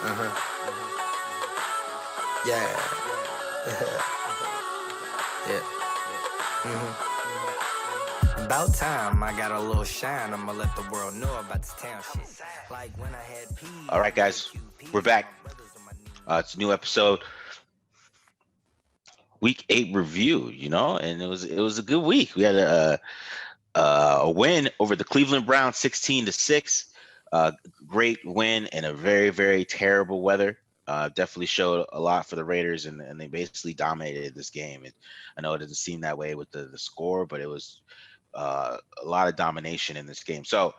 Yeah. Yeah. About time I got a little shine. I'ma let the world know about this town shit. Like when I had peas. All right, guys, we're back. It's a new episode, week 8 review. And it was a good week. We had a win over the Cleveland Browns, 16-6. Great win in a very, very terrible weather. Definitely showed a lot for the Raiders, and they basically dominated this game. I know it doesn't seem that way with the score, but it was a lot of domination in this game. So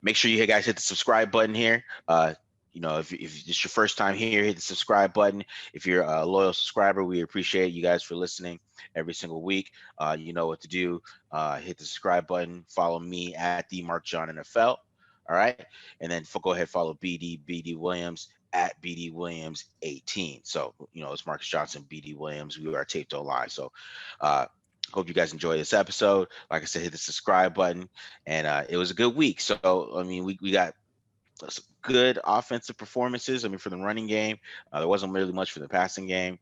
make sure you guys hit the subscribe button here. If it's your first time here, hit the subscribe button. If you're a loyal subscriber, we appreciate you guys for listening every single week. You know what to do. Hit the subscribe button. Follow me at the Mark John NFL. All right, and then go ahead, follow BD Williams at BD Williams 18. So it's Marcus Johnson, BD Williams. We are taped online. So hope you guys enjoy this episode. Like I said, hit the subscribe button, and it was a good week. So I mean, we got some good offensive performances. I mean, for the running game, there wasn't really much for the passing game.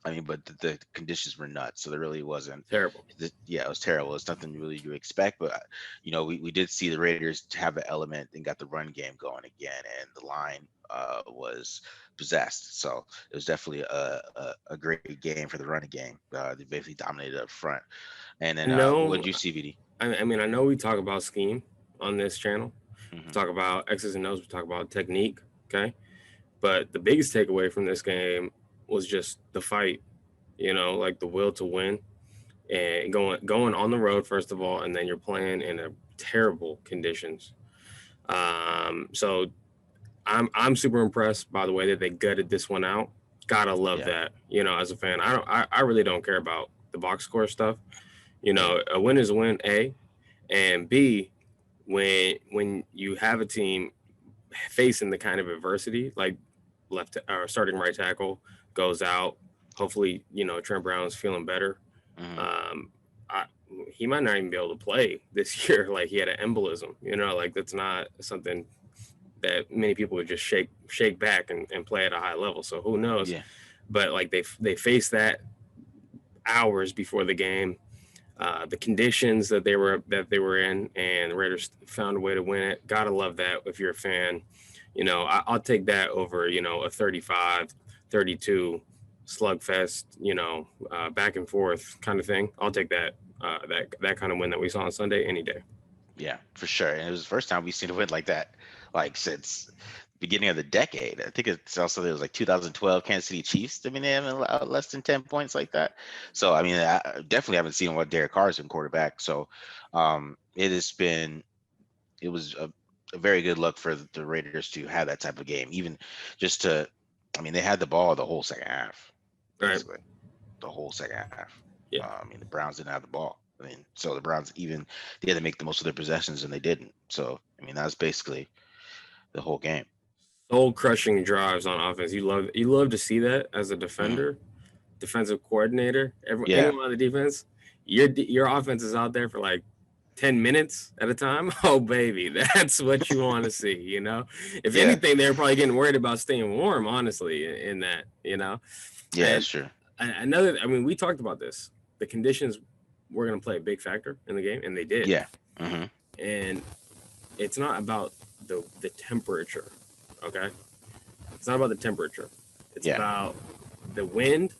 I mean, but the conditions were nuts, so there really wasn't Terrible. Yeah, it was terrible. It's nothing really you expect, but we did see the Raiders have an element and got the run game going again, and the line was possessed. So it was definitely a great game for the running game. They basically dominated up front. And then what did you see, VD? I mean, I know we talk about scheme on this channel. Mm-hmm. We talk about X's and O's. We talk about technique. Okay, but the biggest takeaway from this game was just the fight. Like the will to win, and going on the road first of all, and then you're playing in a terrible conditions. So I'm super impressed by the way that they gutted this one out. Gotta love that. As a fan, I really don't care about the box score stuff. A win is a win, A, and B, when you have a team facing the kind of adversity, like left or starting right tackle goes out. Hopefully, Trent Brown's feeling better. Mm-hmm. He might not even be able to play this year. Like he had an embolism. Like that's not something that many people would just shake back and play at a high level. So who knows? Yeah. But like they faced that hours before the game. The conditions that they were in, and the Raiders found a way to win it. Gotta love that if you're a fan. I'll take that over, a 35-32 slugfest, back and forth kind of thing. I'll take that that kind of win that we saw on Sunday any day. Yeah, for sure. And it was the first time we've seen a win like that, like since beginning of the decade. I think it was like 2012 Kansas City Chiefs. I mean, they haven't allowed less than 10 points like that. So I mean, I definitely haven't seen what Derek Carr's been quarterback. So it was a very good look for the Raiders to have that type of game, even just to, I mean, they had the ball the whole second half, basically. Right. The whole second half. Yeah. I mean, the Browns didn't have the ball. I mean, so the Browns they had to make the most of their possessions, and they didn't. So I mean, that was basically the whole game. Soul crushing drives on offense. You love to see that as a defender, defensive coordinator. Anyone on the defense, your offense is out there for like 10 minutes at a time. Oh baby, that's what you want to see. If anything, they're probably getting worried about staying warm. Honestly, in that, Yeah, that's true. We talked about this. The conditions were going to play a big factor in the game, and they did. Yeah. Mm-hmm. And it's not about the temperature. Okay, it's not about the temperature. It's about the wind.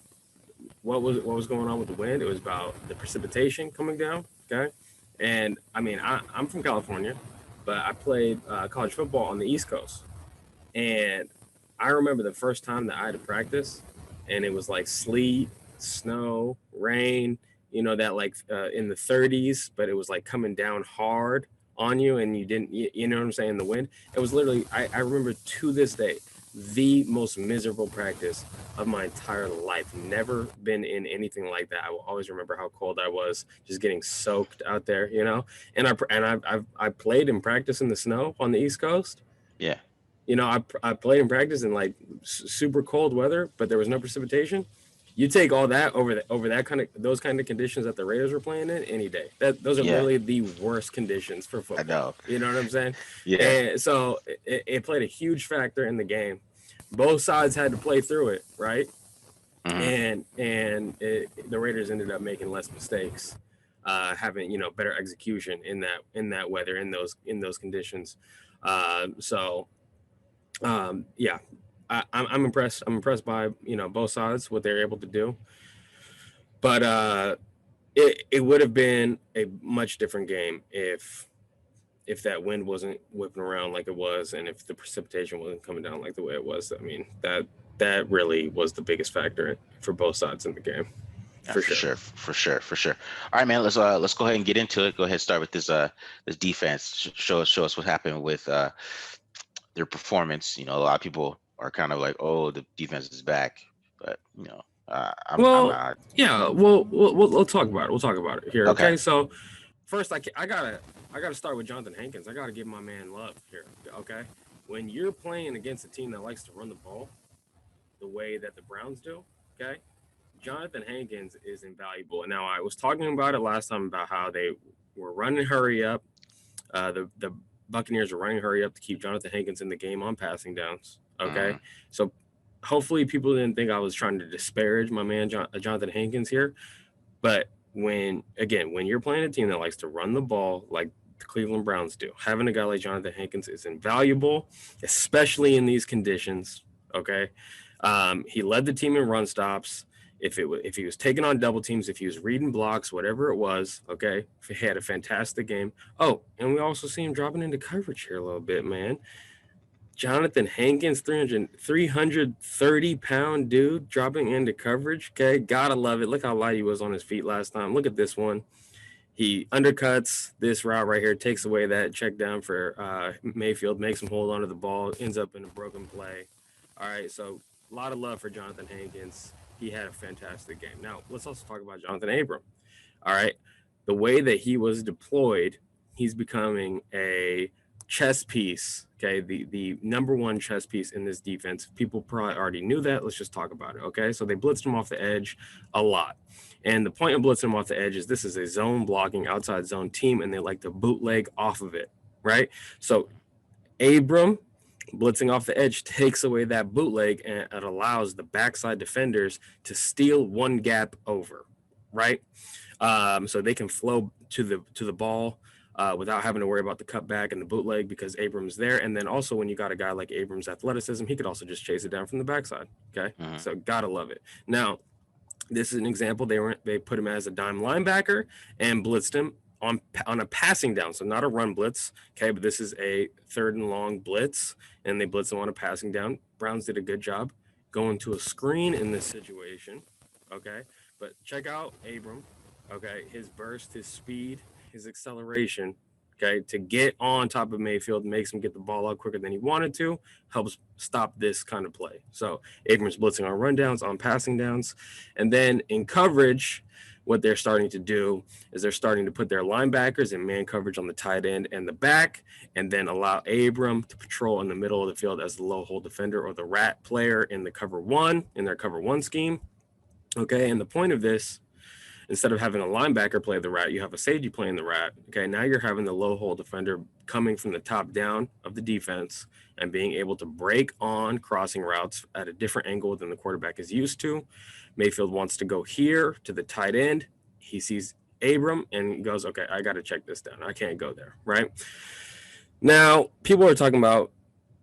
What was going on with the wind? It was about the precipitation coming down. Okay, and I mean I'm from California, but I played college football on the East Coast, and I remember the first time that I had to practice, and it was like sleet, snow, rain. That like in the 30s, but it was like coming down hard on you, and you didn't, you know what I'm saying? The wind. It was literally, I remember to this day, the most miserable practice of my entire life. Never been in anything like that. I will always remember how cold I was, just getting soaked out there, And I played and practiced in the snow on the East Coast. Yeah. I played and practiced in like super cold weather, but there was no precipitation. You take all that over those kind of conditions that the Raiders were playing in any day. Those are really the worst conditions for football. I know. You know what I'm saying? Yeah. And so it played a huge factor in the game. both sides had to play through it, right? Mm-hmm. The Raiders ended up making less mistakes, having better execution in that weather in those conditions. So yeah, I'm impressed. I'm impressed by both sides what they're able to do, but it would have been a much different game if that wind wasn't whipping around like it was, and if the precipitation wasn't coming down like the way it was. I mean, that really was the biggest factor for both sides in the game, Yeah, for for sure. sure, for sure, for sure. All right, man. Let's go ahead and get into it. Go ahead, start with this defense. Show us what happened with their performance. A lot of people are kind of like, oh, the defense is back, but I'm Well, not. yeah, we'll talk about it. We'll talk about it here. Okay. Okay, so first, I gotta start with Jonathan Hankins. I gotta give my man love here. Okay, when you're playing against a team that likes to run the ball the way that the Browns do, okay, Jonathan Hankins is invaluable. And now I was talking about it last time about how they were running hurry up. The Buccaneers were running hurry up to keep Jonathan Hankins in the game on passing downs. Okay, Mm, so hopefully people didn't think I was trying to disparage my man Jonathan Hankins here. But when you're playing a team that likes to run the ball like the Cleveland Browns do, having a guy like Jonathan Hankins is invaluable, especially in these conditions. Okay, he led the team in run stops. If he was taking on double teams, if he was reading blocks, whatever it was, okay, he had a fantastic game. Oh, and we also see him dropping into coverage here a little bit, man. Jonathan Hankins, 330-pound dude dropping into coverage. Okay, gotta love it. Look how light he was on his feet last time. Look at this one. He undercuts this route right here, takes away that check down for Mayfield, makes him hold onto the ball, ends up in a broken play. All right, so a lot of love for Jonathan Hankins. He had a fantastic game. Now, let's also talk about Jonathan Abram. All right, the way that he was deployed, he's becoming a chess piece. Okay, the number one chess piece in this defense. People probably already knew that. Let's just talk about it. Okay, so they blitzed him off the edge a lot. And the point of blitzing him off the edge is this is a zone blocking outside zone team, and they like to bootleg off of it, right? So Abram blitzing off the edge takes away that bootleg, and it allows the backside defenders to steal one gap over, right? So they can flow to the ball without having to worry about the cutback and the bootleg because Abram's there. And then also when you got a guy like Abram's athleticism, he could also just chase it down from the backside. Okay, so gotta love it. Now, this is an example. They put him as a dime linebacker and blitzed him on a passing down, so not a run blitz. Okay, but this is a 3rd and long blitz, and they blitz him on a passing down. Browns did a good job going to a screen in this situation. Okay, but check out Abram. Okay, his burst, his speed, his acceleration. Okay, to get on top of Mayfield makes him get the ball out quicker than he wanted to, helps stop this kind of play. So Abram's blitzing on rundowns, on passing downs. And then in coverage, what they're starting to do is they're starting to put their linebackers in man coverage on the tight end and the back, and then allow Abram to patrol in the middle of the field as the low hole defender or the rat player in their cover one scheme. Okay, and the point of this, instead of having a linebacker play the rat, you have a safety playing the rat. Okay, now you're having the low hole defender coming from the top down of the defense and being able to break on crossing routes at a different angle than the quarterback is used to. Mayfield wants to go here to the tight end. He sees Abram and goes, okay, I got to check this down. I can't go there, right? Now, people are talking about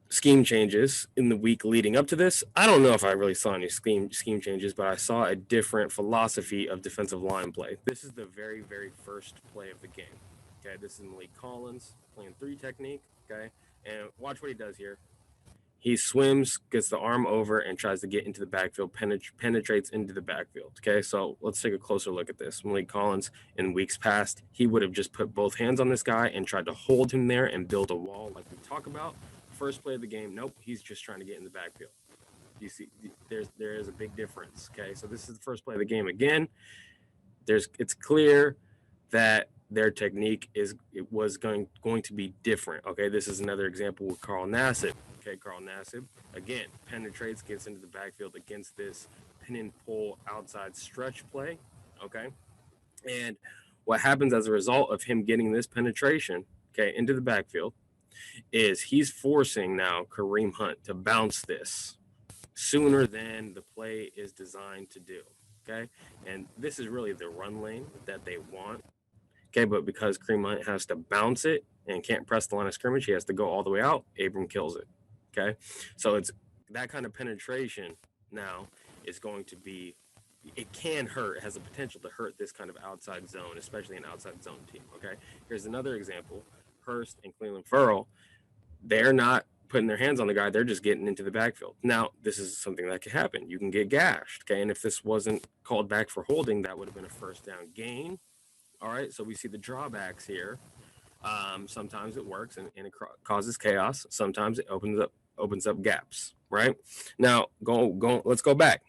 scheme changes in the week leading up to this. I don't know if I really saw any scheme changes, but I saw a different philosophy of defensive line play. This is the very, very first play of the game. Okay, this is Malik Collins playing 3 technique. Okay, and watch what he does here. He swims, gets the arm over, and tries to get into the backfield, penetrates into the backfield. Okay, so let's take a closer look at this. Malik Collins, in weeks past, he would have just put both hands on this guy and tried to hold him there and build a wall like we talk about. First play of the game, nope, he's just trying to get in the backfield. You see, there is a big difference. Okay, so this is the first play of the game again. It's clear that their technique was going to be different. Okay, this is another example with Carl Nassib. Okay, Carl Nassib again penetrates, gets into the backfield against this pin and pull outside stretch play. Okay, and what happens as a result of him getting this penetration, okay, into the backfield, is he's forcing now Kareem Hunt to bounce this. sooner than the play is designed to do. Okay. And this is really the run lane that they want. Okay. But because Kareem Hunt has to bounce it and can't press the line of scrimmage, he has to go all the way out. Abram kills it. Okay. So it's that kind of penetration now is going to be, it can hurt, it has the potential to hurt this kind of outside zone, especially an outside zone team. Okay. Here's another example. Hurst and Cleveland Ferrell, they're not putting their hands on the guy, they're just getting into the backfield. Now, this is something that could happen. You can get gashed, okay? And if this wasn't called back for holding, that would have been a first down gain. All right, so we see the drawbacks here. Sometimes it works and it causes chaos. Sometimes it opens up gaps, right? Now, let's go back.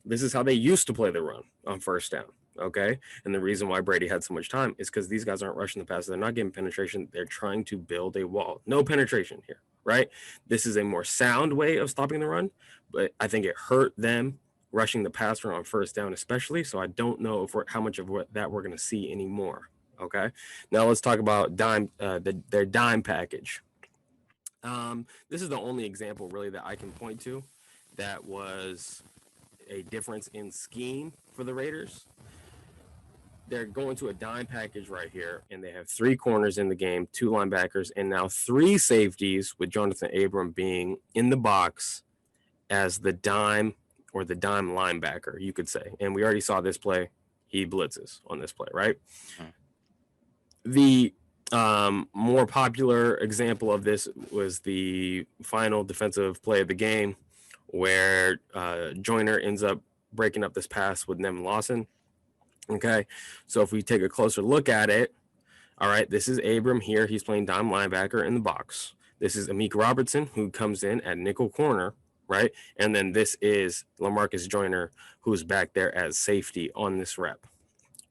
This is how they used to play the run on first down. Okay. And the reason why Brady had so much time is because these guys aren't rushing the passer. They're not getting penetration. They're trying to build a wall. No penetration here, right? This is a more sound way of stopping the run, but I think it hurt them rushing the passer on first down, especially. So I don't know if how much of that we're going to see anymore. Okay. Now let's talk about their dime package. This is the only example really that I can point to that was a difference in scheme for the Raiders. They're going to a dime package right here, and they have 3 corners in the game, 2 linebackers, and now 3 safeties, with Jonathan Abram being in the box as the dime or the dime linebacker, you could say. And we already saw this play. He blitzes on this play, right? The more popular example of this was the final defensive play of the game where Joyner ends up breaking up this pass with Nevin Lawson. Okay, so if we take a closer look at it, all right, this is Abram here. He's playing dime linebacker in the box. This is Amik Robertson, who comes in at nickel corner, right? And then this is LaMarcus Joyner, who's back there as safety on this rep,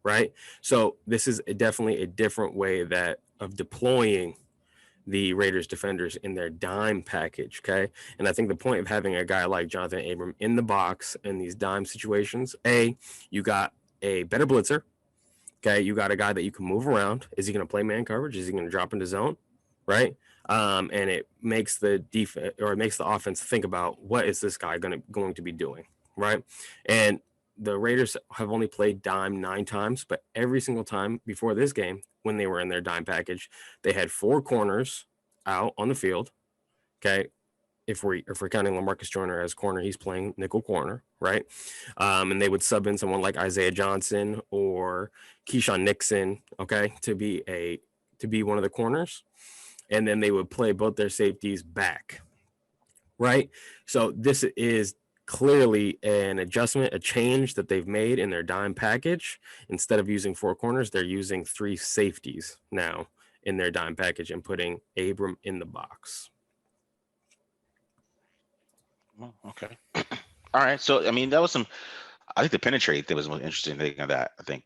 right? So this is definitely a different way of deploying the Raiders defenders in their dime package, okay? And I think the point of having a guy like Jonathan Abram in the box in these dime situations, you got a better blitzer, okay? You got a guy that you can move around. Is he going to play man coverage? Is he going to drop into zone, right? And it makes the defense, or it makes the offense think about what is this guy going to be doing, right? And the Raiders have only played dime 9 times, but every single time before this game, when they were in their dime package, they had 4 corners out on the field, okay? If we're counting LaMarcus Joyner as corner, he's playing nickel corner, right? And they would sub in someone like Isaiah Johnson or Keyshawn Nixon, okay, to be one of the corners, and then they would play both their safeties back, right? So this is clearly an adjustment, a change that they've made in their dime package. Instead of using 4 corners, they're using 3 safeties now in their dime package and putting Abram in the box. Okay. All right. So, I mean, I think the penetrate thing was the most interesting thing of that. I think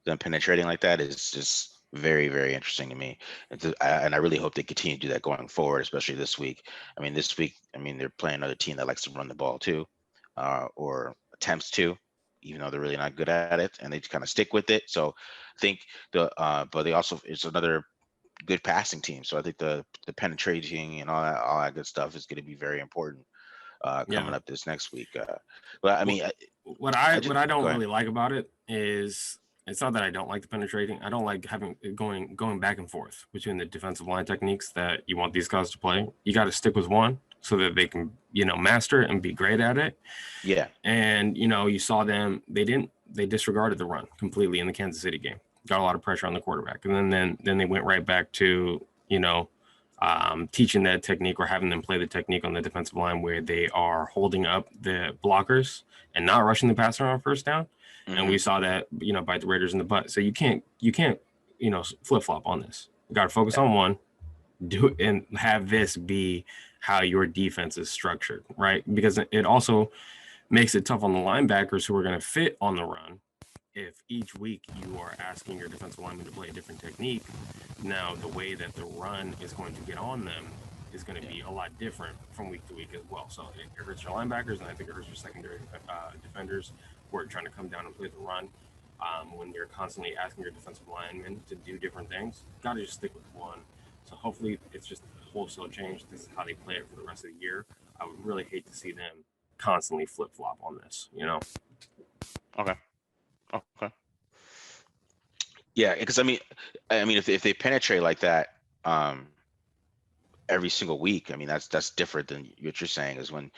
them penetrating like that is just very, very interesting to me. And I really hope they continue to do that going forward, especially this week. I mean, they're playing another team that likes to run the ball too, or attempts to, even though they're really not good at it, and they kind of stick with it. So I think but they also, it's another good passing team. So I think the penetrating and all that good stuff is going to be very important coming up this next week. But I mean, what I don't really like about it is, it's not that I don't like the penetrating. I don't like having going back and forth between the defensive line techniques that you want these guys to play. You got to stick with one so that they can, master it and be great at it. Yeah. And you saw them. They disregarded the run completely in the Kansas City game. Got a lot of pressure on the quarterback, and then they went right back to teaching that technique, or having them play the technique on the defensive line where they are holding up the blockers and not rushing the passer on first down. Mm-hmm. And we saw that bite the Raiders in the butt. So you can't flip flop on this. You got to focus on one, do it, and have this be how your defense is structured, right? Because it also makes it tough on the linebackers who are going to fit on the run. If each week you are asking your defensive lineman to play a different technique, now the way that the run is going to get on them is going to be a lot different from week to week as well. So it hurts your linebackers, and I think it hurts your secondary defenders who are trying to come down and play the run. When you're constantly asking your defensive linemen to do different things, you got to just stick with one. So hopefully it's just a wholesale change. This is how they play it for the rest of the year. I would really hate to see them constantly flip flop on this. Okay. Okay. Yeah, because I mean, if they penetrate like that, um, every single week, I mean, that's different than what you're saying. Is when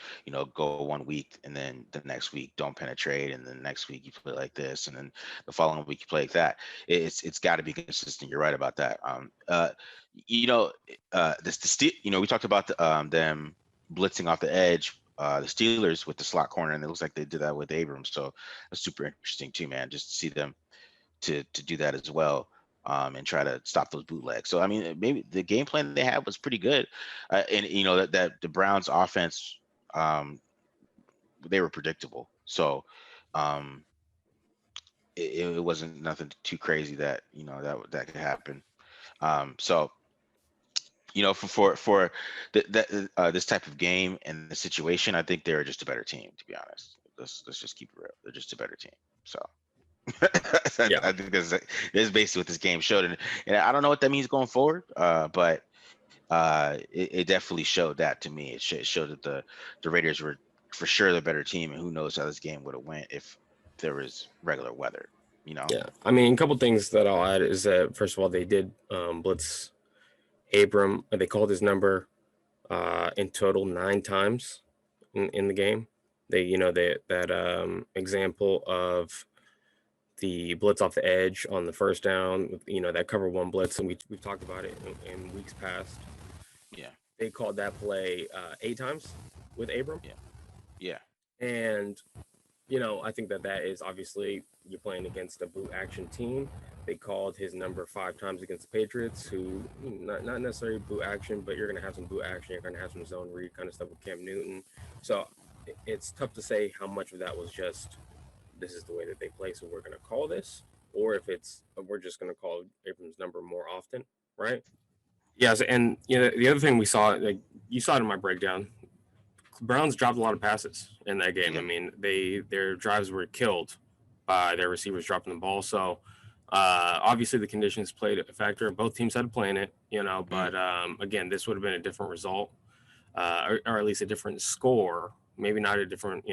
go 1 week and then the next week don't penetrate, and then next week you play like this, and then the following week you play like that. It's got to be consistent. You're right about that. You know, this the steel. We talked about them blitzing off the edge. The Steelers with the slot corner, and it looks like they did that with Abram. So that's super interesting too, man. Just to see them to do that as well, and try to stop those bootlegs. So I mean, maybe the game plan they had was pretty good, and that the Browns offense, um, they were predictable. So um, it wasn't nothing too crazy that that could happen. So for this type of game and the situation, I think they're just a better team. To be honest, let's just keep it real. They're just a better team. So. Yeah. I think this is basically what this game showed, and I don't know what that means going forward. But it definitely showed that to me. It showed that the Raiders were for sure the better team, and who knows how this game would have went if there was regular weather. Yeah. I mean, a couple things that I'll add is that first of all, they did blitz Abram. They called his number in total 9 times in the game. That example of the blitz off the edge on the first down, that cover one blitz, and we've talked about it in weeks past. Yeah. They called that play 8 times with Abram. Yeah. Yeah. And I think that is obviously you're playing against a boot action team. They called his number 5 times against the Patriots, who not necessarily boot action, but you're going to have some boot action. You're going to have some zone read kind of stuff with Cam Newton. So it's tough to say how much of that was just this is the way that they play, so we're going to call this, or if it's we're just going to call Abram's number more often, right? Yes, and the other thing we saw, like you saw it in my breakdown, Browns dropped a lot of passes in that game. Yeah. I mean, their drives were killed by their receivers dropping the ball. So obviously the conditions played a factor. Both teams had to play in it, but again, this would have been a different result, or at least a different score. Maybe not a different,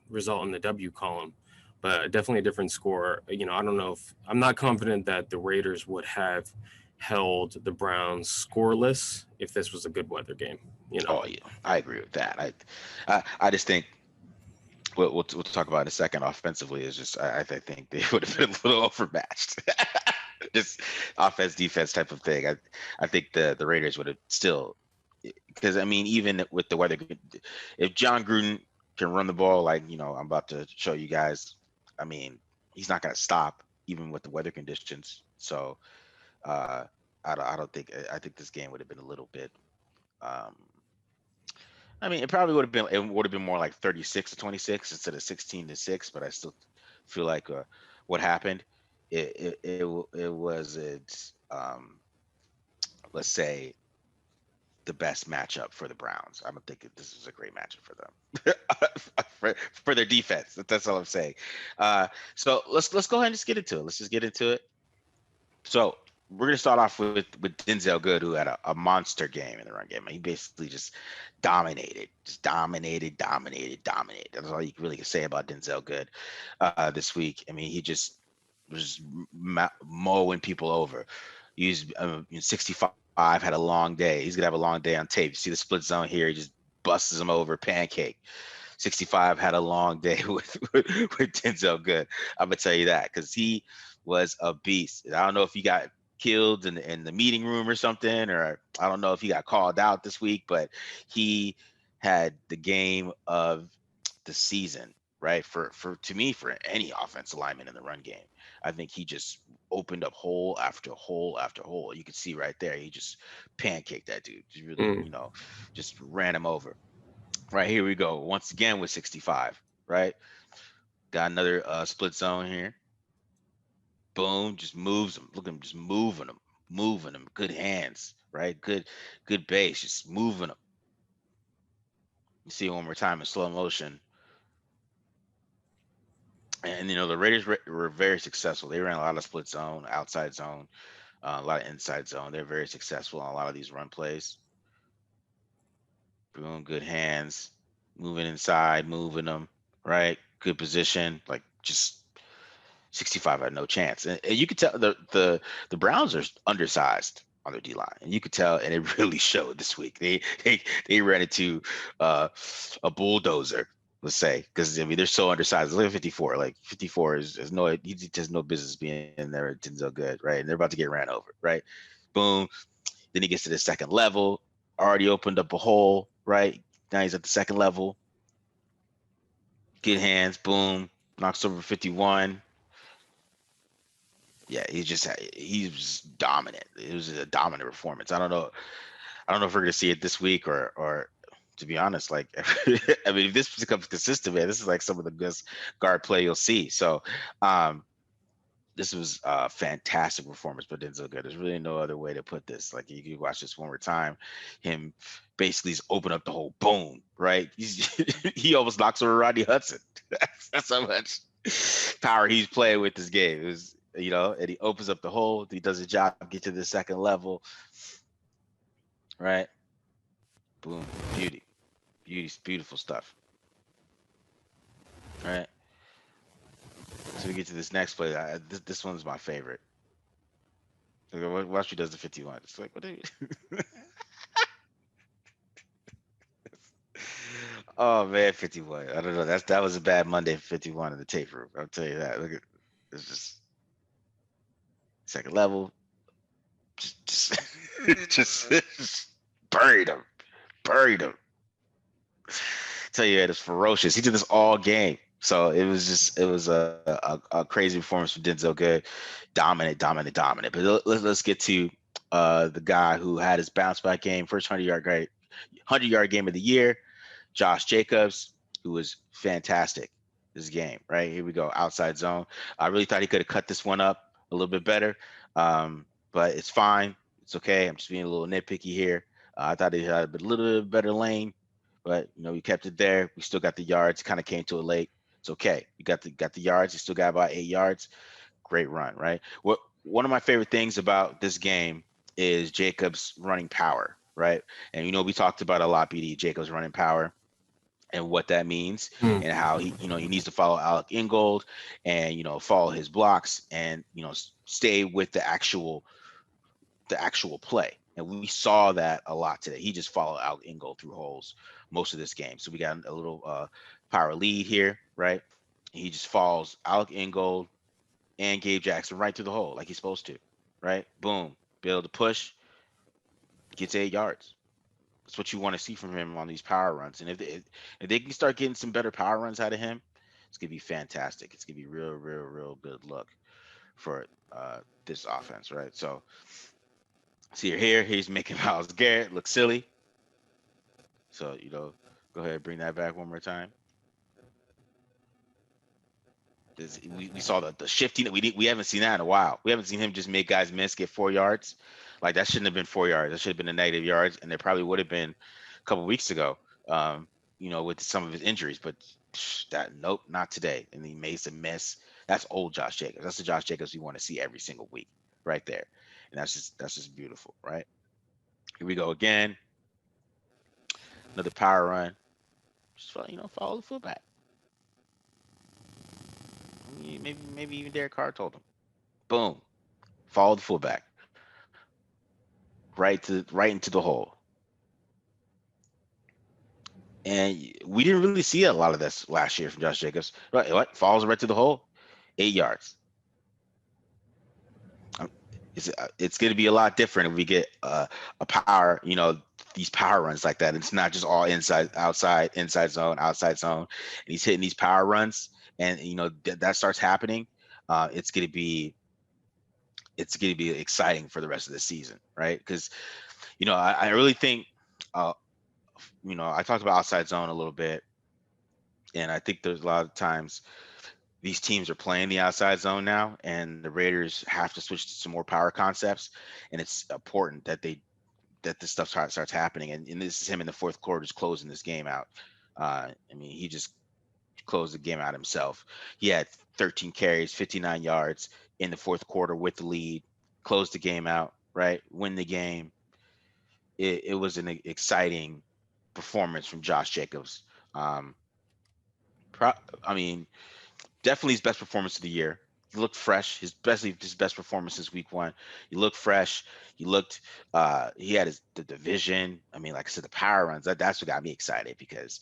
result in the W column, but definitely a different score. I don't know if I'm not confident that the Raiders would have held the Browns scoreless if this was a good weather game. Oh yeah, I agree with that. I just think we'll talk about in a second. Offensively, is just I think they would have been a little overmatched. Just offense defense type of thing. I think the Raiders would have still, because I mean, even with the weather, if John Gruden can run the ball like I'm about to show you guys, I mean, he's not going to stop even with the weather conditions. So I don't think I think this game would have been a little bit. Um, I mean, it would have been more like 36-26 instead of 16-6, but I still feel like what happened, it was let's say the best matchup for the Browns. I don't think this is a great matchup for them for their defense. That's all I'm saying. So let's go ahead and just get into it. Let's just get into it. So we're gonna start off with Denzel Good, who had a monster game in the run game. He basically just dominated. That's all you really can say about Denzel Good this week. I mean, he just was mowing people over. He was 65, had a long day. He's gonna have a long day on tape. You see the split zone here. He just busts them over, pancake. 65 had a long day with Denzel Good. I'm gonna tell you that, because he was a beast. I don't know if he got killed in the meeting room or something, or I don't know if he got called out this week, but he had the game of the season, right? For to me, for any offensive lineman in the run game, I think he just opened up hole after hole after hole. You could see right there, he just pancaked that dude. Just really, just ran him over. Right, here we go once again with 65. Right, got another split zone here. Boom, just moves him. Look at him, just moving him. Good hands, right? Good base, just moving him. You see it one more time in slow motion. And the Raiders were very successful. They ran a lot of split zone, outside zone, a lot of inside zone. They're very successful on a lot of these run plays. Boom, good hands, moving inside, moving them, right? Good position, like just 65 had no chance. And you could tell the Browns are undersized on their D line, and you could tell, and it really showed this week. They ran into uh, a bulldozer, let's say, because I mean they're so undersized. Look at 54. Like 54 is no, he just no business being in there at Denzel Good, right? And they're about to get ran over, right? Boom. Then he gets to the second level, already opened up a hole, right? Now he's at the second level. Good hands, boom, knocks over 51. Yeah, he was dominant. It was a dominant performance. I don't know if we're gonna see it this week or to be honest, like I mean, if this becomes consistent, man, this is like some of the best guard play you'll see. So um this was a fantastic performance, but Denzel Good. There's really no other way to put this. Like you can watch this one more time, him basically just open up the whole boom, right? He almost knocks over Rodney Hudson. That's how much power he's playing with this game. It was, and he opens up the hole. He does a job, get to the second level, right? Boom, beautiful stuff, right? So we get to this next play. This one's my favorite. Watch he does the 51. It's like, what are you? Oh man, 51. I don't know. That was a bad Monday 51 in the tape room. I'll tell you that. Look at it's just second level. Just just buried him. Buried him. Tell you it was ferocious. He did this all game. So it was a crazy performance from Denzel Good. Dominant. But let's get to the guy who had his bounce back game, first 100-yard game of the year. Josh Jacobs, who was fantastic this game, right? Here we go, outside zone. I really thought he could have cut this one up a little bit better, but it's fine. It's okay. I'm just being a little nitpicky here. I thought he had a little bit better lane, but we kept it there. We still got the yards. Kind of came to it late. It's okay. You got the yards. You still got about 8 yards. Great run, right? One of my favorite things about this game is Jacobs running power, right? And we talked about a lot, BD, Jacobs running power and what that means and how he needs to follow Alec Ingold and follow his blocks and stay with the actual play. And we saw that a lot today. He just followed Alec Ingold through holes most of this game. So we got a little power lead here, right? He just follows Alec Ingold and Gabe Jackson right through the hole like he's supposed to, right? Boom, be able to push, gets 8 yards. That's what you want to see from him on these power runs. And if they can start getting some better power runs out of him, it's gonna be fantastic. It's gonna be real good look for this offense, right? So see here, he's making Myles Garrett look silly. So go ahead, bring that back one more time. We saw the shifting that we haven't seen that in a while. We haven't seen him just make guys miss, get 4 yards. Like that shouldn't have been 4 yards. That should have been a negative yards, and there probably would have been a couple of weeks ago. With some of his injuries, but nope, not today. And he made some miss. That's old Josh Jacobs. That's the Josh Jacobs we want to see every single week, right there. And that's just beautiful, right? Here we go again. Another power run. Just follow the fullback. Maybe even Derek Carr told him. Boom, follow the fullback. Right into the hole. And we didn't really see a lot of this last year from Josh Jacobs. Right, what falls right to the hole, 8 yards. It's going to be a lot different if we get a power, these power runs like that. It's not just all inside, outside, inside zone, outside zone, and he's hitting these power runs, and that starts happening. It's going to be exciting for the rest of the season, right? Because I really think. I talked about outside zone a little bit, and I think there's a lot of times these teams are playing the outside zone now, and the Raiders have to switch to some more power concepts, and it's important that this stuff starts happening. And this is him in the fourth quarter just closing this game out. He just closed the game out himself. He had 13 carries, 59 yards in the fourth quarter with the lead, closed the game out, right? Win the game. It was an exciting performance from Josh Jacobs. Um, pro- I mean, definitely his best performance of the year. He looked fresh. His best performance since week one. He looked fresh. He looked. He had the division. I mean, like I said, the power runs. That's what got me excited because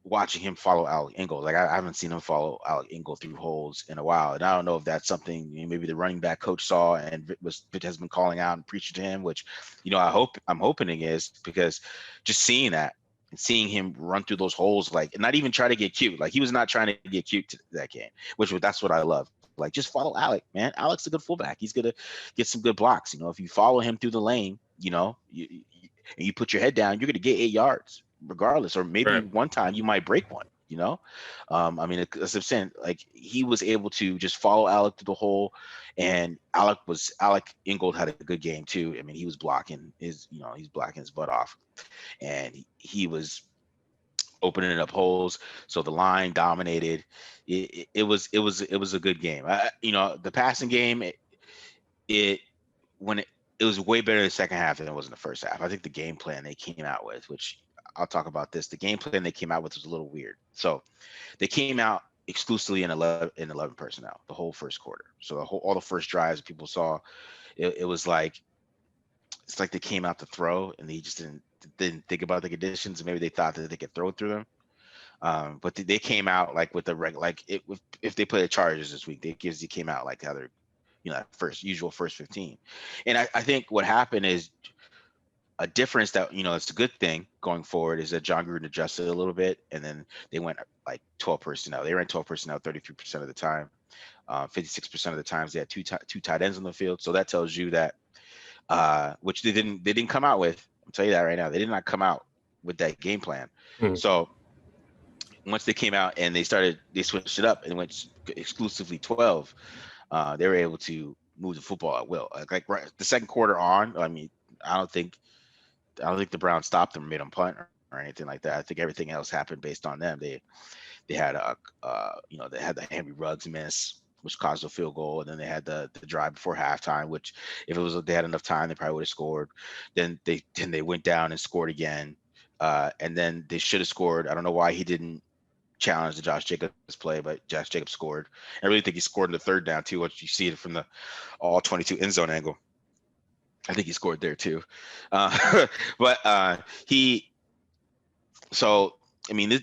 watching him follow Alec Ingold, like I haven't seen him follow Alec Ingold through holes in a while, and I don't know if that's something maybe the running back coach saw and Vic has been calling out and preaching to him, which I'm hoping it is because just seeing that and seeing him run through those holes, like and not even try to get cute, like he was not trying to get cute to that game, that's what I love. Like just follow Alec, man. Alec's a good fullback. He's gonna get some good blocks. If you follow him through the lane, and you put your head down, you're gonna get 8 yards regardless, or maybe Right. one time you might break one. I mean, as I'm saying, like he was able to just follow Alec to the hole, and Alec Ingold had a good game too. I mean, he was blocking he's blocking his butt off, and he was opening up holes. So the line dominated. It was a good game. The passing game, it when it was way better in the second half than it was in the first half. I think the game plan they came out with, which I'll talk about this, the game plan they came out with was a little weird. So they came out exclusively in 11 personnel the whole first quarter. So all the first drives people saw, it was like it's like they came out to throw and they just didn't think about the conditions, and maybe they thought that they could throw through them. But they came out like with the if they play the Chargers this week, they came out like how they're first 15. And I think what happened is a difference that it's a good thing going forward is that John Gruden adjusted a little bit, and then they went like 12 personnel. They ran 12 personnel 33% of the time. 56% of the times they had two tight ends on the field. So that tells you that which they didn't come out with. I'll tell you that right now. They did not come out with that game plan. So once they came out and they switched it up and went exclusively 12, they were able to move the football at will. Like right, the second quarter on, I mean, I don't think the Browns stopped them, made them punt or anything like that. I think everything else happened based on them. They had they had the Henry Ruggs miss, which caused a field goal, and then they had the drive before halftime, which if they had enough time, they probably would have scored. Then they went down and scored again, and then they should have scored. I don't know why he didn't challenge the Josh Jacobs play, but Josh Jacobs scored. I really think he scored in the third down too. Once you see it from the all 22 end zone angle, I think he scored there too. But he. So I mean,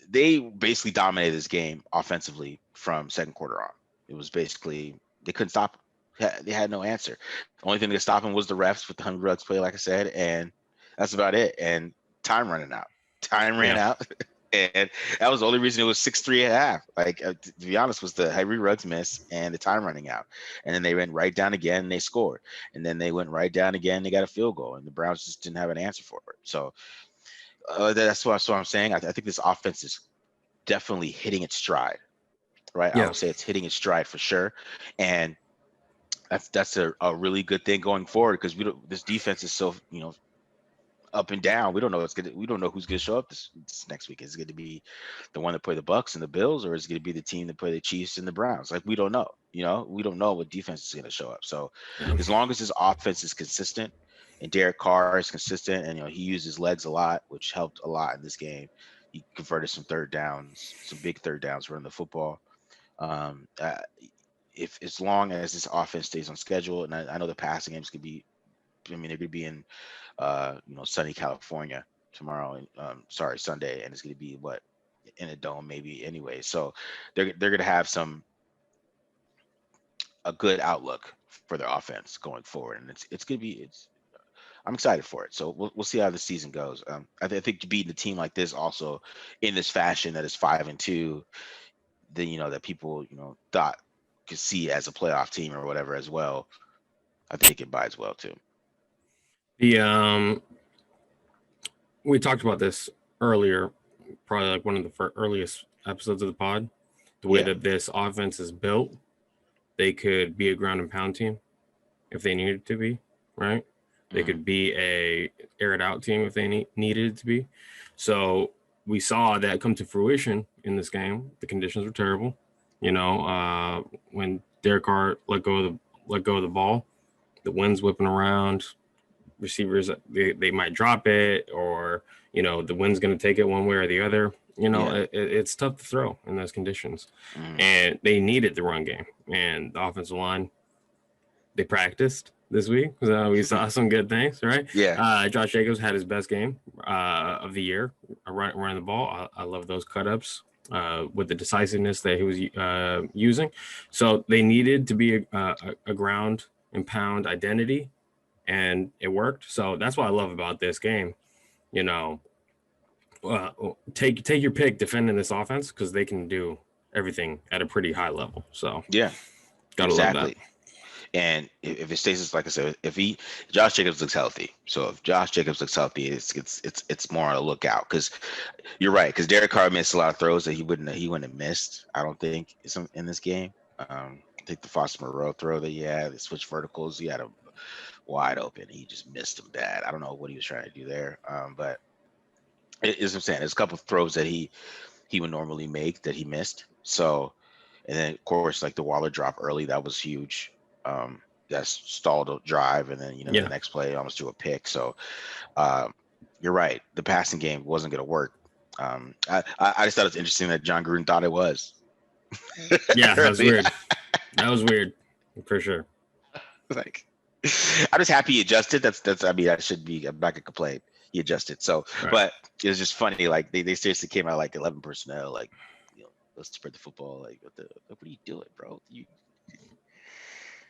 they basically dominated this game offensively from second quarter on. It was basically they couldn't stop him. They had no answer. The only thing that could stop him was the refs with the Henry Ruggs play, like I said, and that's about it. And time running out. Time ran out. And that was the only reason it was 6-3 at half. Like to be honest, was the Henry Ruggs miss and the time running out. And then they went right down again and they scored. And then they went right down again. And they got a field goal, and the Browns just didn't have an answer for it. So that's what I'm saying. I think this offense is definitely hitting its stride. Right, I would say it's hitting its stride for sure, and that's a really good thing going forward because this defense is so up and down. We don't know who's gonna show up this next week. Is it going to be the one that play the Bucks and the Bills, or is it going to be the team that play the Chiefs and the Browns? Like we don't know. We don't know what defense is going to show up. So as long as his offense is consistent and Derek Carr is consistent, and he used his legs a lot, which helped a lot in this game. He converted some third downs, some big third downs running the football. If as long as this offense stays on schedule, and I know the passing games could be, I mean, they're going to be in, sunny California tomorrow, and Sunday, and it's going to be in a dome maybe anyway. So they're going to have a good outlook for their offense going forward, and it's going to be I'm excited for it. So we'll see how the season goes. I think beating a team like this also in this fashion that is 5-2, then that people thought could see as a playoff team or whatever as well. I think it buys well too. We talked about this earlier, probably like one of the earliest episodes of the pod. The way that this offense is built, they could be a ground and pound team if they needed to be, right? They could be a air it out team if they needed it to be. So we saw that come to fruition in this game. The conditions were terrible. When Derek Carr let go of the ball, the wind's whipping around. receivers, they might drop it, or the wind's going to take it one way or the other. It's tough to throw in those conditions, and they needed the run game, and the offensive line, they practiced this week, so we saw some good things, right? Yeah. Josh Jacobs had his best game of the year running the ball. I love those cut-ups with the decisiveness that he was using. So they needed to be a ground and pound identity, and it worked. So that's what I love about this game. Take your pick defending this offense, because they can do everything at a pretty high level. So Yeah, gotta love that. And if it stays, like I said, Josh Jacobs looks healthy, so if Josh Jacobs looks healthy, it's more on a lookout, because you're right, because Derek Carr missed a lot of throws that he wouldn't have missed. I don't think in this game. I think the Foster Moreau throw that he had, the switch verticals, he had a wide open. He just missed him bad. I don't know what he was trying to do there, but it is what I'm saying. There's a couple of throws that he would normally make that he missed. So, and then of course, like the Waller drop early, that was huge. That stalled a drive, and then the next play almost threw a pick. So you're right, the passing game wasn't going to work. I just thought it was interesting that John Gruden thought it was. Yeah, that was weird. That was weird for sure. Like, I'm just happy he adjusted. That's I mean, that should be, I'm not gonna complain. He adjusted. So, right. But it was just funny. Like they seriously came out like 11 personnel. Like, let's spread the football. Like, what are you doing, bro?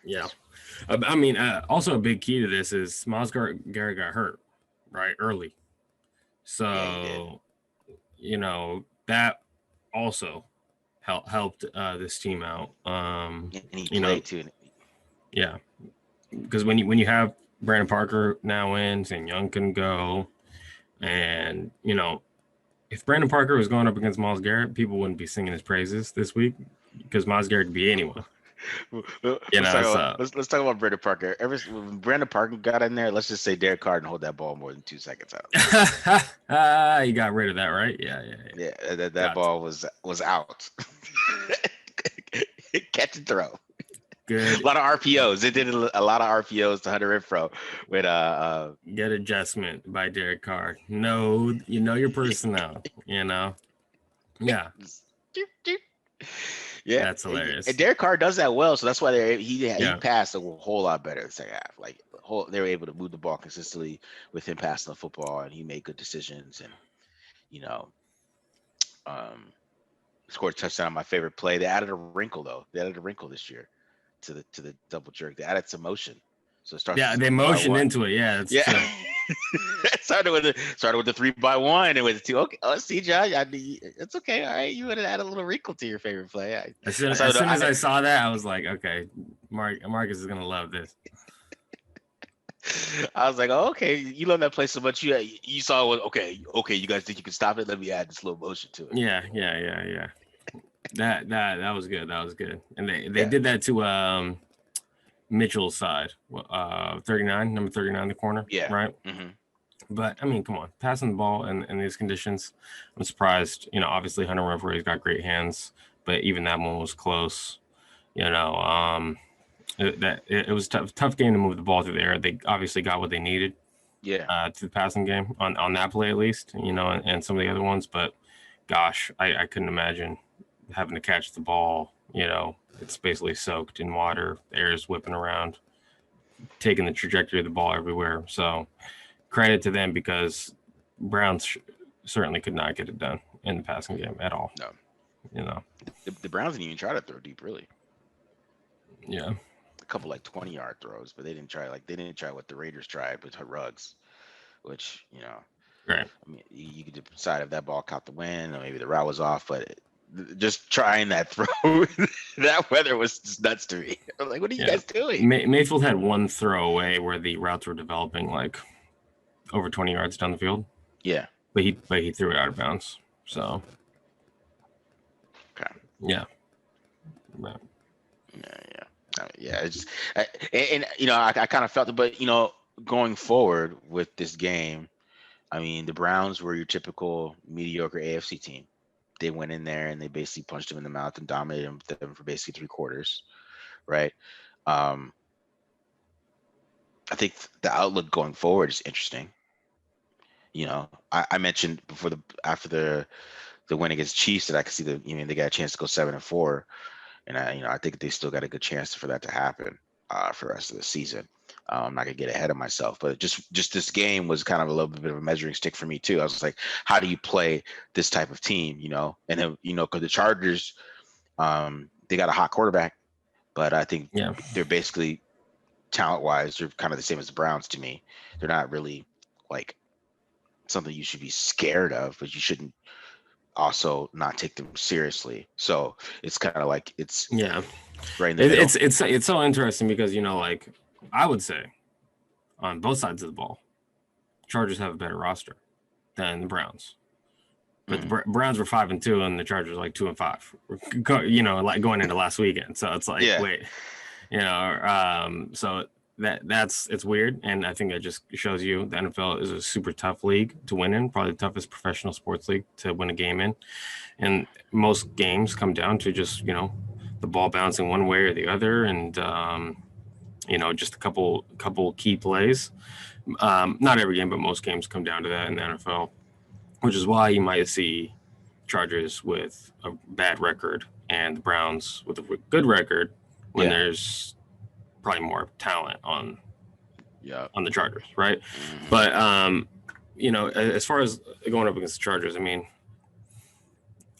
Yeah, I mean, also a big key to this is Myles Garrett got hurt right early, so that also helped this team out. And he played too. Yeah, because when you have Brandon Parker now in, and Young can go, and if Brandon Parker was going up against Myles Garrett, people wouldn't be singing his praises this week, because Myles Garrett could be anyone. Let's talk about Brandon Parker. When Brandon Parker got in there, let's just say Derek Carr didn't hold that ball more than 2 seconds out. You got rid of that, right? Yeah. That ball was out. Catch and throw. Good. A lot of RPOs. It did a lot of RPOs to Hunter Renfrow with good adjustment by Derek Carr. No, your personnel. Yeah. Yeah, that's hilarious. And Derek Carr does that well, so that's why he passed a whole lot better in the second half. Like they were able to move the ball consistently with him passing the football, and he made good decisions. And scored a touchdown on my favorite play. They added a wrinkle though. They added a wrinkle this year to the double jerk. They added some motion. So it starts. Yeah, they motioned into it. Yeah, that's true. started with the 3x1 and with the 2. Okay, see, Josh, it's okay. All right, you would have added a little wrinkle to your favorite play. As soon as I saw that, I was like, okay, Marcus is gonna love this. I was like, oh, okay, you love that play so much. You saw it. Okay. You guys think you can stop it? Let me add the slow motion to it. Yeah. That was good. That was good. And they did that to Mitchell's side, 39, number 39, the corner. Yeah. Right. Mm-hmm. But I mean, come on, passing the ball in these conditions, I'm surprised. Obviously Hunter Renfrow, he's got great hands, but even that one was close. It was a tough game to move the ball through the air. They obviously got what they needed. Yeah. To the passing game on that play at least. And some of the other ones, but gosh, I couldn't imagine having to catch the ball. It's basically soaked in water. The air is whipping around, taking the trajectory of the ball everywhere. So credit to them, because Browns certainly could not get it done in the passing game at all. No. The Browns didn't even try to throw deep, really. Yeah. A couple 20-yard throws, but they didn't try what the Raiders tried with Ruggs, which, right. I mean, you could decide if that ball caught the wind or maybe the route was off, but just trying that throw, that weather was just nuts to me. I'm like, what are you guys doing? Mayfield had one throw away where the routes were developing like over 20 yards down the field. Yeah. But he threw it out of bounds. So. Okay. Yeah. Right. Yeah. It's just, I kind of felt it, but going forward with this game, I mean, the Browns were your typical mediocre AFC team. They went in there and they basically punched them in the mouth and dominated them for basically 3 quarters, right? I think the outlook going forward is interesting. I mentioned after the win against Chiefs that I could see they got a chance to go 7-4, and I think they still got a good chance for that to happen for the rest of the season. I'm not gonna get ahead of myself, but just this game was kind of a little bit of a measuring stick for me too. I was like, how do you play this type of team? And then, because the Chargers, they got a hot quarterback, but I think they're basically talent-wise, they're kind of the same as the Browns to me. They're not really like something you should be scared of, but you shouldn't also not take them seriously. So it's kind of like it's right in the middle. It's so interesting because like I would say on both sides of the ball, Chargers have a better roster than the Browns. But the Browns were 5-2 and the Chargers like 2-5. Like going into last weekend. So it's like wait, so it's weird, and I think that just shows you the NFL is a super tough league to win in, probably the toughest professional sports league to win a game in, and most games come down to just the ball bouncing one way or the other, and just a couple key plays. Not every game, but most games come down to that in the NFL, which is why you might see Chargers with a bad record and the Browns with a good record when there's probably more talent on the Chargers, right? Mm-hmm. But as far as going up against the Chargers, I mean,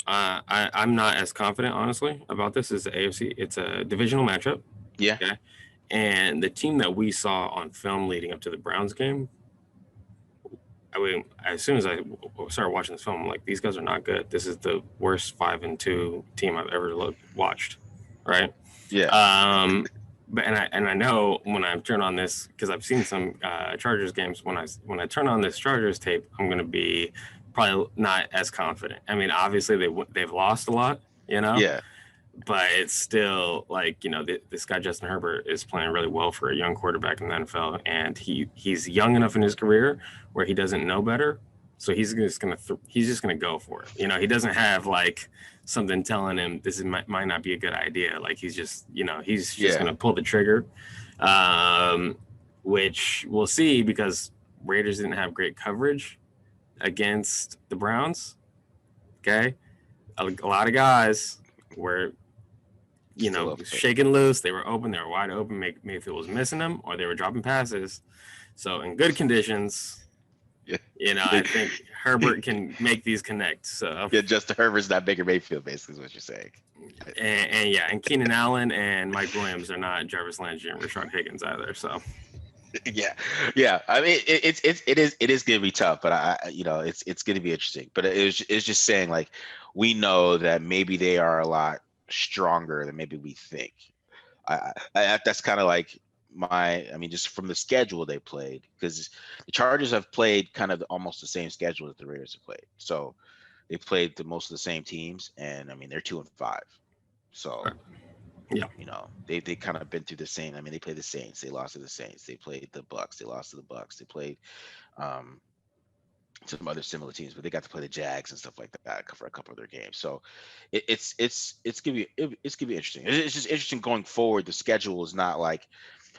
I'm not as confident, honestly, about this as the AFC. It's a divisional matchup. Yeah. Okay? And the team that we saw on film leading up to the Browns game, I mean, as soon as I started watching this film, I'm like, these guys are not good. This is the worst 5-2 team I've ever watched, right? Yeah. But I know when I turn on this, because I've seen some Chargers games, when I turn on this Chargers tape, I'm going to be probably not as confident. I mean, obviously they've lost a lot, Yeah. but it's still like, this guy Justin Herbert is playing really well for a young quarterback in the NFL, and he's young enough in his career where he doesn't know better, so he's just gonna go for it. He doesn't have like something telling him might not be a good idea. Like he's just gonna pull the trigger, which we'll see, because Raiders didn't have great coverage against the Browns. Okay, a lot of guys were shaking loose. They were open. They were wide open. Mayfield was missing them, or they were dropping passes. So in good conditions, I think Herbert can make these connect. So Justin Herbert's not Baker Mayfield, basically, is what you're saying. And Keenan Allen and Mike Williams are not Jarvis Landry and Rashard Higgins either. So yeah. I mean, it is going to be tough, but it's going to be interesting. But it's just saying, like, we know that maybe they are a lot stronger than maybe we think. That's kind of like just from the schedule they played, because the Chargers have played kind of almost the same schedule that the Raiders have played. So they played most of the same teams, and I mean they're 2-5. So they kind of been through the same. I mean, they played the Saints, they lost to the Saints. They played the Bucks, they lost to the Bucks. They played some other similar teams, but they got to play the Jags and stuff like that for a couple of their games. So it's gonna be interesting. It's just interesting going forward. The schedule is not like,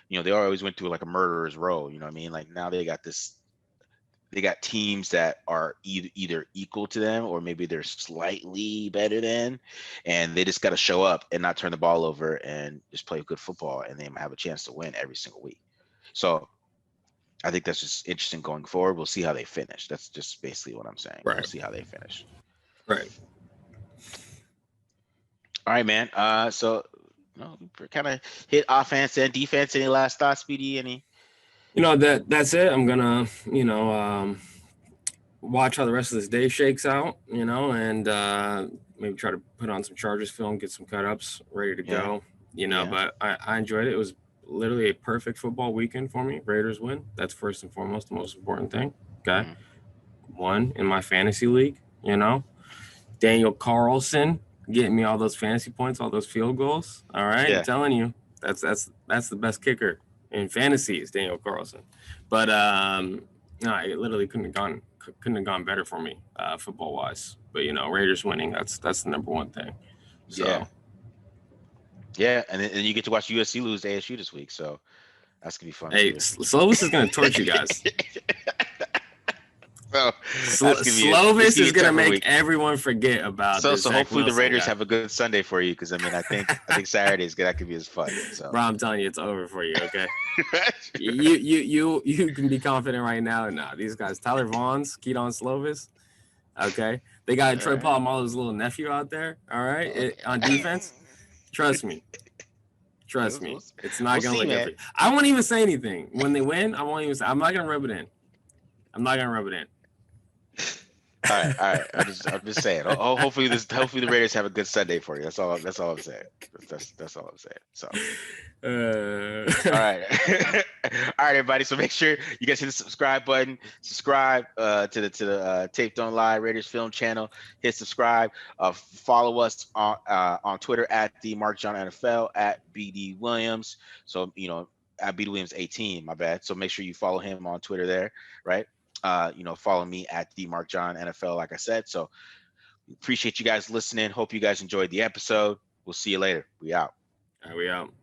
they always went through like a murderer's row. You know what I mean? Like now they got teams that are either equal to them, or maybe they're slightly better than, and they just got to show up and not turn the ball over and just play good football, and they have a chance to win every single week. So I think that's just interesting going forward. We'll see how they finish. That's just basically what I'm saying. Right. We'll see how they finish. Right. All right, man. So we kind of hit offense and defense. Any last thoughts, Speedy? Any? That's it. I'm gonna, watch how the rest of this day shakes out, and maybe try to put on some Chargers film, get some cut-ups ready to go, but I enjoyed it. It was literally a perfect football weekend for me. Raiders win. That's first and foremost the most important thing. Okay. Won in my fantasy league, Daniel Carlson getting me all those fantasy points, all those field goals. All right. I'm telling you, that's the best kicker in fantasy is Daniel Carlson. But no, it literally couldn't have gone better for me, football wise. But Raiders winning, that's the number one thing. So yeah, and then you get to watch USC lose to ASU this week. So That's gonna be fun. Hey, Slovis is gonna torch you guys. So Slovis is gonna make everyone forget about. So this hopefully Wilson the Raiders guy. have a good Sunday for you, because I mean I think Saturday is that could be as fun. So bro, I'm telling you, it's over for you. Okay, you can be confident right now. Nah, these guys, Tyler Vaughn's, Keaton Slovis. Okay, they got Troy Polamalu's little nephew out there. All right, on defense. Trust me. It's not gonna look good. I won't even say anything when they win. I won't even say. I'm not gonna rub it in. All right. I'm just saying. Hopefully the Raiders have a good Sunday for you. That's all I'm saying. That's all I'm saying. So. All right. All right, everybody. So make sure you guys hit the subscribe button. Subscribe to the Tape Don't Lie Raiders Film channel. Hit subscribe. Follow us on Twitter at the Mark John NFL at BD Williams. So at BD Williams 18. My bad. So make sure you follow him on Twitter there, right? Follow me at the Mark John NFL, like I said. So appreciate you guys listening. Hope you guys enjoyed the episode. We'll see you later. We out. All right, we out.